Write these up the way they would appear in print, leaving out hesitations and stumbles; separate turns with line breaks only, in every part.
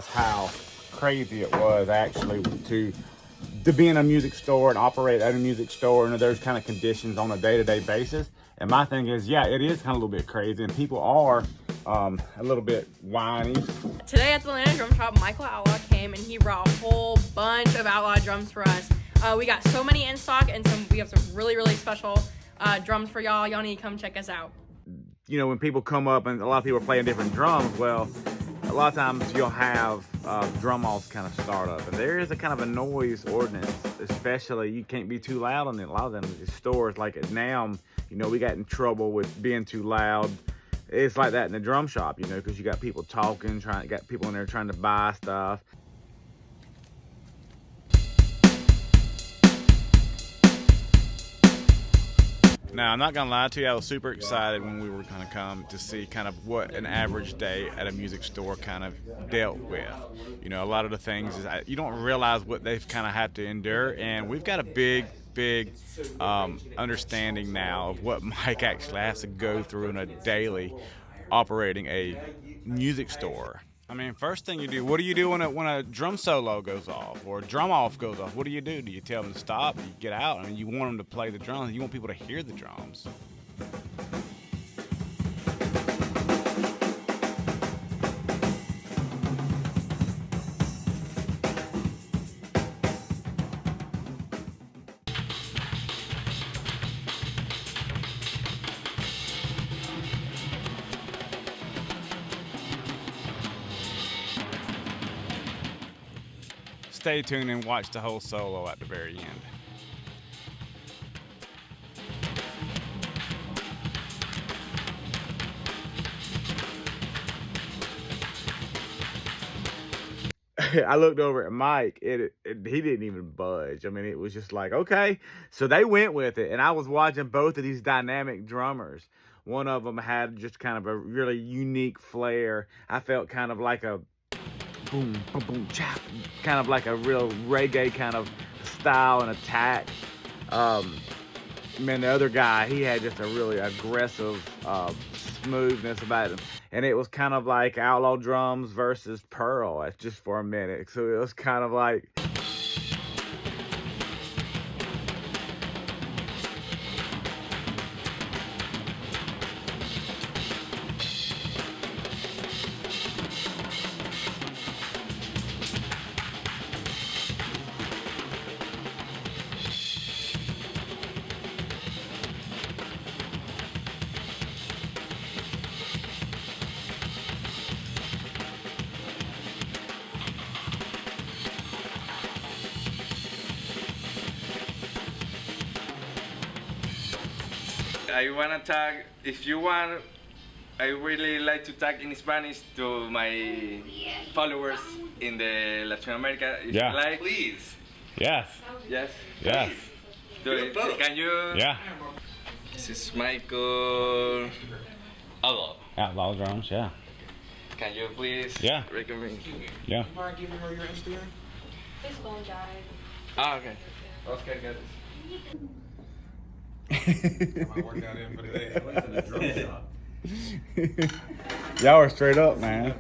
How crazy it was actually to be in a music store and operate at a music store under those kind of conditions on a day-to-day basis. And my thing is, yeah, it is kind of a little bit crazy, and people are a little bit whiny.
Today at the Atlanta Drum Shop, Michael Outlaw came and he brought a whole bunch of Outlaw drums for us. We got so many in stock, and we have some really special drums for y'all. Y'all need to come check us out.
You know, when people come up and a lot of people are playing different drums, well, a lot of times you'll have drum offs kind of start up, and there is a kind of a noise ordinance, especially you can't be too loud on it. A lot of them stores, like at NAM, you know, we got in trouble with being too loud. It's like that in the drum shop, you know, because you got people talking, got people in there trying to buy stuff. Now, I'm not gonna lie to you, I was super excited when we were gonna come to see kind of what an average day at a music store kind of dealt with. You know, a lot of the things is you don't realize what they've kind of had to endure, and we've got a big understanding now of what Mike actually has to go through in a daily operating a music store. I mean, first thing you do, what do you do when a drum solo goes off or a drum off goes off? What do? Do you tell them to stop? Do you get out? I mean, you want them to play the drums. You want people to hear the drums. Stay tuned and watch the whole solo at the very end. I looked over at Mike, he didn't even budge. I mean, it was just like, okay. So they went with it, and I was watching both of these dynamic drummers. One of them had just kind of a really unique flair. I felt kind of like a boom, boom, boom, chop, kind of like a real reggae kind of style and attack. Man, the other guy, he had just a really aggressive smoothness about him, and it was kind of like Outlaw Drums versus Pearl just for a minute. So it was kind of like,
I wanna tag, if you want, I really like to tag in Spanish to my followers in the Latin America. If you like, please.
yes.
Yes.
Yes.
Do it. Can you?
Yeah.
This is Michael Outlaw.
Outlaw Drums, yeah.
Can you please recommend?
Yeah.
You mind giving her your Instagram?
This phone died.
Ah, okay. Okay, got it.
I worked out in for the day.
Y'all are straight up, man.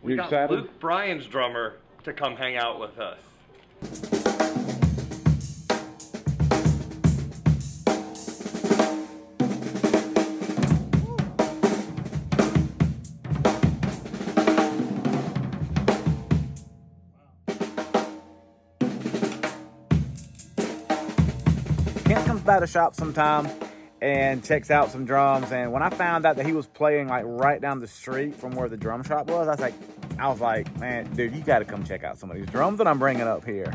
We got
excited?
Luke Bryan's drummer to come hang out with us.
Kent comes by the shop sometimes and checks out some drums, and when I found out that he was playing like right down the street from where the drum shop was, I was like, man, dude, you got to come check out some of these drums that I'm bringing up here.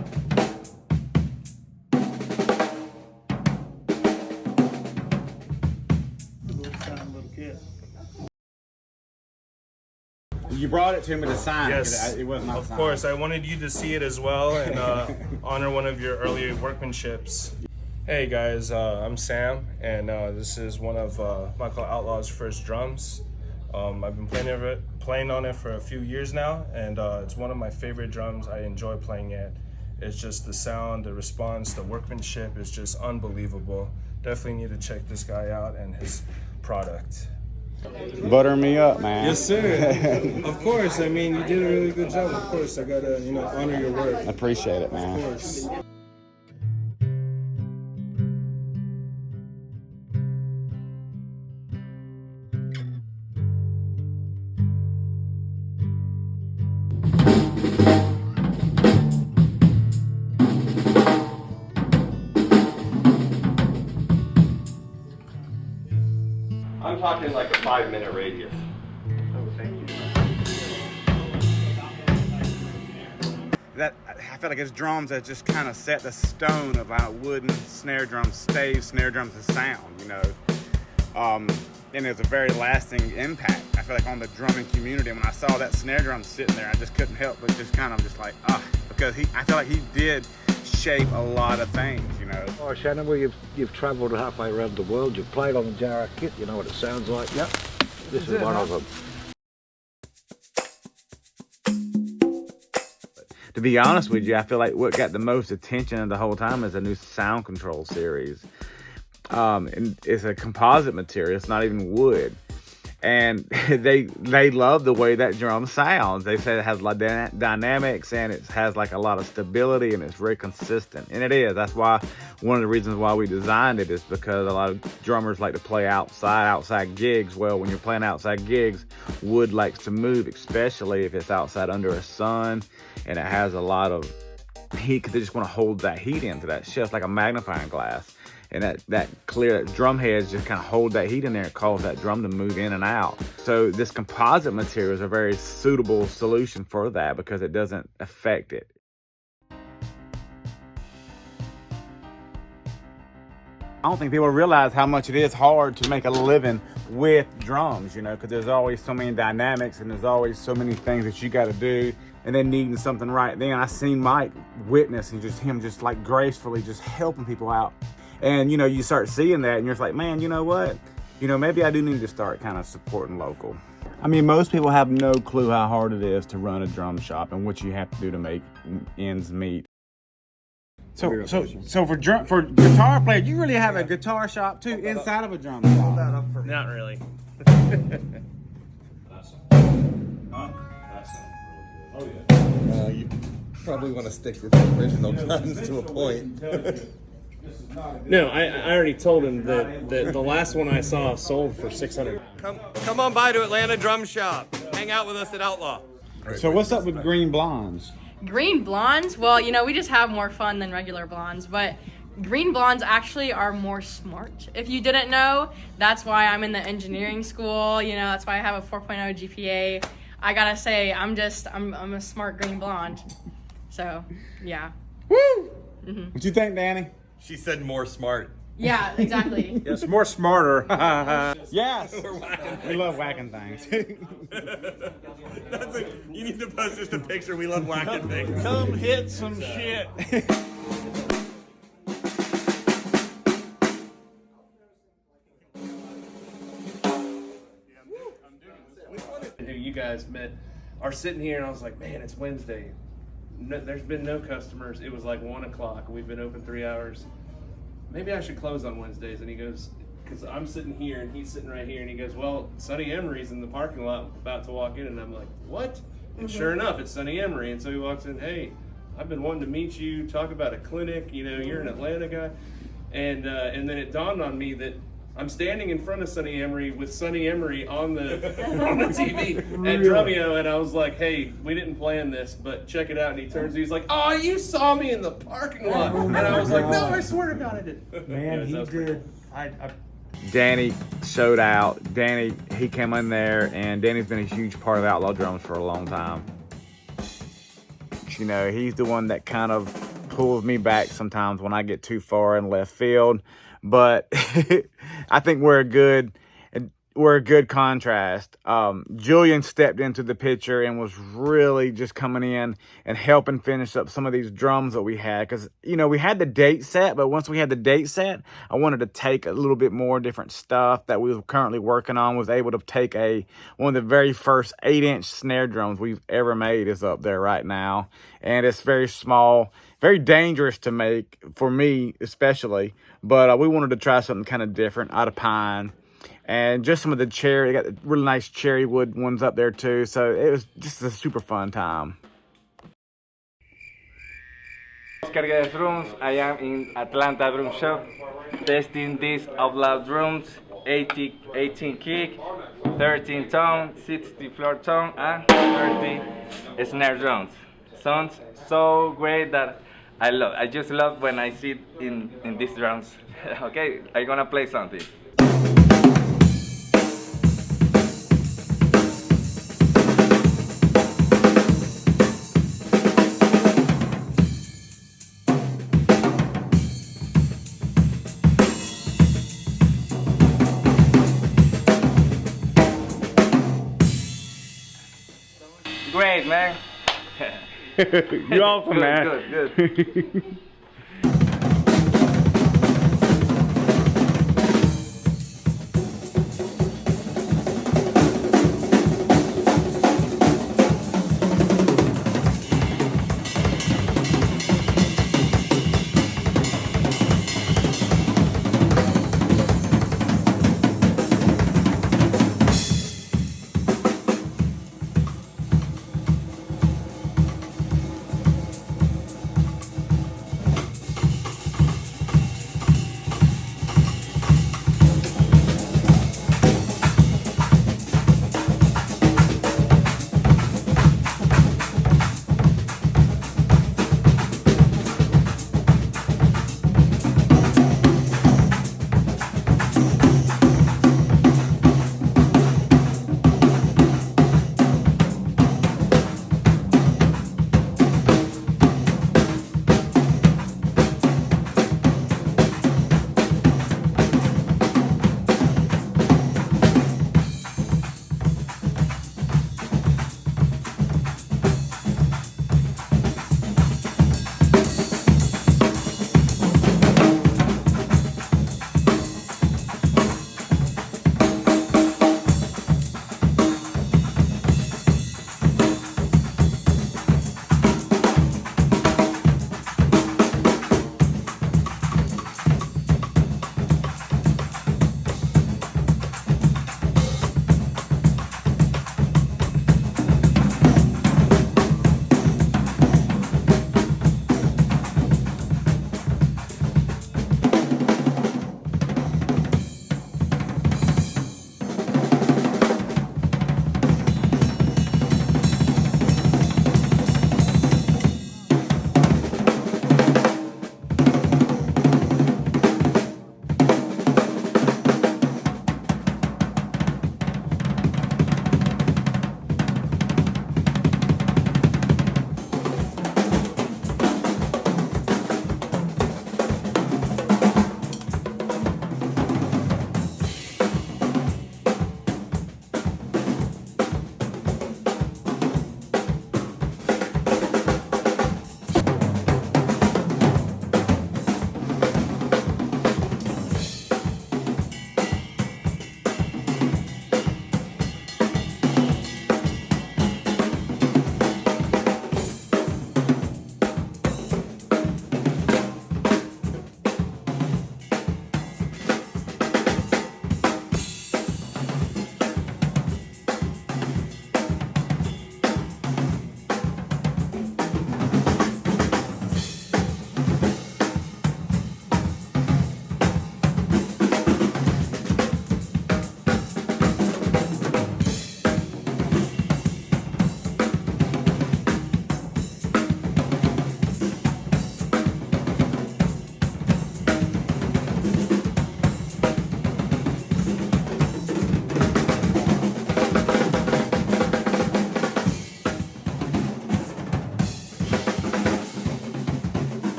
You brought it to me to sign.
Yes,
it wasn't
of course. I wanted you to see it as well and honor one of your earlier workmanships. Hey guys, I'm Sam, and this is one of Michael Outlaw's first drums. I've been playing on it for a few years now, and it's one of my favorite drums. I enjoy playing it. It's just the sound, the response, the workmanship is just unbelievable. Definitely need to check this guy out and his product.
Butter me up, man.
Yes, sir. Of course. I mean, you did a really good job. Of course, I gotta, honor your work.
I appreciate it, man.
Of course.
I'm talking like a 5-minute radius.
That I feel like it's drums that just kind of set the stone of how wooden snare drums stave snare drums to sound, and it's a very lasting impact. I feel like on the drumming community. And when I saw that snare drum sitting there, I just couldn't help but just kind of just like, because I feel like he did shape a lot of things,
Oh, Shannon, well, you've travelled halfway around the world. You've played on the Jarrah kit. You know what it sounds like. Yep. This is one of them.
To be honest with you, I feel like what got the most attention the whole time is a new sound control series. And it's a composite material. It's not even wood. And they love the way that drum sounds. They say it has a lot of dynamics and it has like a lot of stability and it's very consistent. And it is. That's why one of the reasons why we designed it is because a lot of drummers like to play outside gigs. Well, when you're playing outside gigs, wood likes to move, especially if it's outside under a sun and it has a lot of heat because they just want to hold that heat into that shit like a magnifying glass. And that clear drum heads just kind of hold that heat in there and cause that drum to move in and out. So this composite material is a very suitable solution for that because it doesn't affect it. I don't think people realize how much it is hard to make a living with drums, because there's always so many dynamics and there's always so many things that you got to do. And then needing something right then. I seen Mike witness and him just like gracefully just helping people out. And, you start seeing that and you're just like, man, you know what? Maybe I do need to start kind of supporting local. I mean, most people have no clue how hard it is to run a drum shop and what you have to do to make ends meet. So for guitar players, you really have a guitar shop too inside of a drum shop?
Not really.
You probably want to stick with the original guns to a point.
No, I already told him that the last one I saw sold for $600.
Come on by to Atlanta Drum Shop. Hang out with us at Outlaw.
So what's up with green blondes?
Green blondes? Well, we just have more fun than regular blondes, but green blondes actually are more smart. If you didn't know, that's why I'm in the engineering school. That's why I have a 4.0 GPA. I gotta say, I'm a smart green blonde. So, yeah.
Woo! Mm-hmm. What you think, Danny?
She said more smart.
Yeah, exactly.
Yes, more smarter.
Yes. We love whacking things.
You need to post just a picture. We love whacking things.
Come hit some shit.
Who you guys are sitting here and I was like, man, it's Wednesday. No, there's been no customers. It was like 1 o'clock. We've been open 3 hours. Maybe I should close on Wednesdays. And he goes, because I'm sitting here and he's sitting right here. And he goes, well, Sonny Emery's in the parking lot about to walk in. And I'm like, what? And sure enough, it's Sonny Emery. And so he walks in, hey, I've been wanting to meet you, talk about a clinic. You're an Atlanta guy. And then it dawned on me that I'm standing in front of Sonny Emery with Sonny Emery on the TV at Drumeo, and I was like, hey, we didn't plan this, but check it out. And he turns, he's like, oh, you saw me in the parking lot. And I was like, no, I swear to God I did.
Man, he did. Danny showed out. Danny, he came in there, and Danny's been a huge part of Outlaw Drums for a long time. He's the one that kind of pulls me back sometimes when I get too far in left field. But I think we're a good contrast. Julian stepped into the picture and was really just coming in and helping finish up some of these drums that we had. Because, we had the date set, but once we had the date set, I wanted to take a little bit more different stuff that we were currently working on. Was able to take one of the very first 8-inch snare drums we've ever made is up there right now. And it's very small, very dangerous to make, for me especially. But we wanted to try something kind of different out of pine. And just some of the cherry, they got really nice cherry wood ones up there too. So it was just a super fun time.
Oscar Drums. I am in Atlanta Drum Shop testing these Outlaw drums, 18 kick, 13 tone, 60 floor tone, and 30 snare drums. Sounds so great that I just love when I sit in these drums. Okay, I'm gonna play something. Great, man.
You're awesome, man.
Good.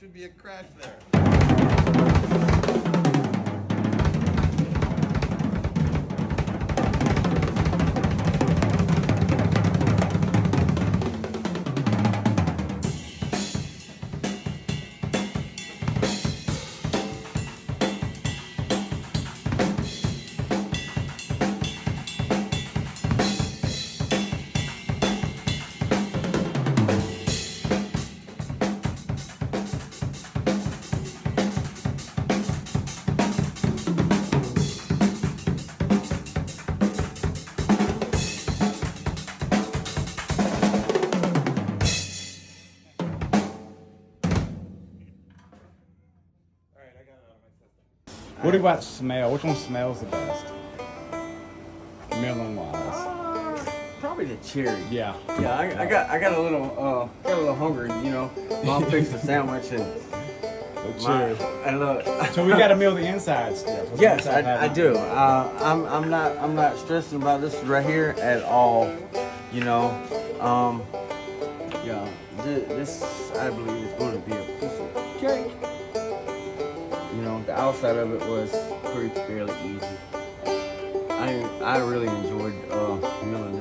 to be a crash there.
What about smell? Which one smells the best? Milling wise.
Probably the cherry.
Yeah.
Yeah, I got a little hungry, you know. Mom fixed a sandwich and
Cherry.
I love it.
So we got to mill the insides still. So
Yes,
inside
I
have-
do. I'm not stressing about this right here at all. You know, yeah. This I believe is going to be a piece of cake. You know, the outside of it was fairly easy. I really enjoyed milling